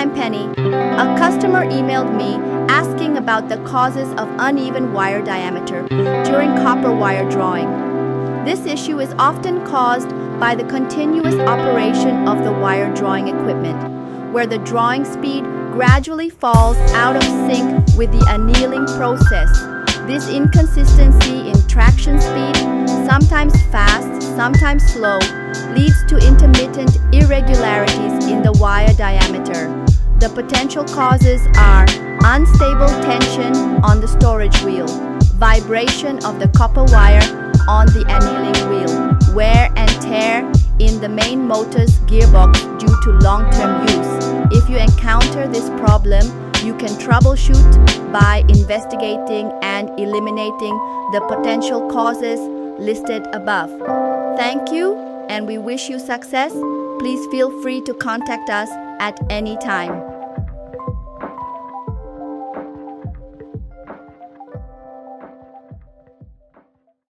I'm Penny. A customer emailed me asking about the causes of uneven wire diameter during copper wire drawing. This issue is often caused by the continuous operation of the wire drawing equipment, where the drawing speed gradually falls out of sync with the annealing process. This inconsistency in traction speed, sometimes fast, sometimes slow, leads to intermittent irregularities in the wire diameter. The potential causes are unstable tension on the storage wheel, vibration of the copper wire on the annealing wheel, wear and tear in the main motor's gearbox due to long-term use. If you encounter this problem, you can troubleshoot by investigating and eliminating the potential causes listed above. Thank you, and we wish you success. Please feel free to contact us at any time.